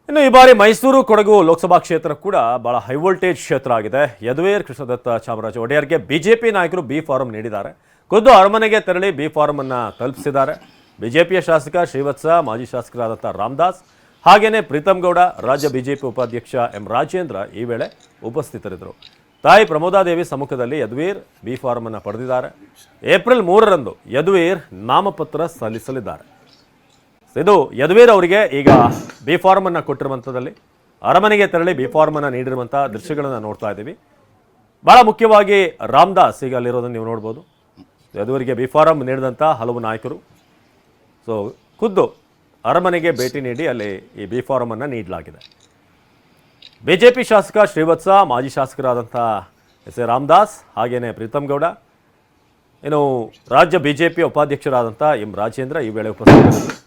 ಇನ್ನು ಈ ಬಾರಿ ಮೈಸೂರು ಕೊಡಗು ಲೋಕಸಭಾ ಕ್ಷೇತ್ರ ಕೂಡ ಬಹಳ ಹೈ ವೋಲ್ಟೇಜ್ ಕ್ಷೇತ್ರ ಆಗಿದೆ. ಯದುವೀರ್ ಕೃಷ್ಣದತ್ತ ಚಾಮರಾಜ ಒಡೆಯರ್ಗೆ ಬಿಜೆಪಿ ನಾಯಕರು ಬಿ ಫಾರಂ ನೀಡಿದ್ದಾರೆ. ಖುದ್ದು ಅರಮನೆಗೆ ತೆರಳಿ ಬಿ ಫಾರಂ ಅನ್ನ ತಲುಪಿಸಿದ್ದಾರೆ. ಬಿಜೆಪಿಯ ಶಾಸಕ ಶ್ರೀವತ್ಸ, ಮಾಜಿ ಶಾಸಕರಾದಂಥ ರಾಮದಾಸ್, ಹಾಗೇನೆ ಪ್ರೀತಮ್ ಗೌಡ, ರಾಜ್ಯ ಬಿಜೆಪಿ ಉಪಾಧ್ಯಕ್ಷ ಎಂ ರಾಜೇಂದ್ರ ಈ ವೇಳೆ ಉಪಸ್ಥಿತರಿದ್ದರು. ತಾಯಿ ಪ್ರಮೋದಾದೇವಿ ಸಮ್ಮುಖದಲ್ಲಿ ಯದುವೀರ್ ಬಿ ಫಾರಂ ಅನ್ನು ಪಡೆದಿದ್ದಾರೆ. ಏಪ್ರಿಲ್ 3ರಂದು ಯದುವೀರ್ ನಾಮಪತ್ರ ಸಲ್ಲಿಸಲಿದ್ದಾರೆ. ಇದು ಯದುವೀರ್ ಅವರಿಗೆ ಈಗ ಬಿ ಫಾರ್ಮ್ ಅನ್ನು ಕೊಟ್ಟಿರುವಂಥದ್ದಲ್ಲಿ ಅರಮನೆಗೆ ತೆರಳಿ ಬಿ ಫಾರ್ಮ್ ಅನ್ನು ನೀಡಿರುವಂಥ ದೃಶ್ಯಗಳನ್ನು ನೋಡ್ತಾ ಇದ್ದೀವಿ. ಬಹಳ ಮುಖ್ಯವಾಗಿ ರಾಮದಾಸ್ ಈಗ ಅಲ್ಲಿರೋದನ್ನು ನೀವು ನೋಡ್ಬೋದು. ಯದುವೀರಿಗೆ ಬಿ ಫಾರಂ ನೀಡಿದಂಥ ಹಲವು ನಾಯಕರು ಖುದ್ದು ಅರಮನೆಗೆ ಭೇಟಿ ನೀಡಿ ಅಲ್ಲಿ ಈ ಬಿ ಫಾರಂ ಅನ್ನು ನೀಡಲಾಗಿದೆ. ಬಿಜೆಪಿ ಶಾಸಕ ಶ್ರೀವತ್ಸ, ಮಾಜಿ ಶಾಸಕರಾದಂಥ ಎಸ್ ಎ ರಾಮದಾಸ್, ಹಾಗೇನೆ ಪ್ರೀತಮ್ ಗೌಡ, ಇನ್ನು ರಾಜ್ಯ ಬಿಜೆಪಿ ಉಪಾಧ್ಯಕ್ಷರಾದಂಥ ಎಂ ರಾಜೇಂದ್ರ ಈ ವೇಳೆ ಉಪಸ್ಥಿತರಿದ್ದರು.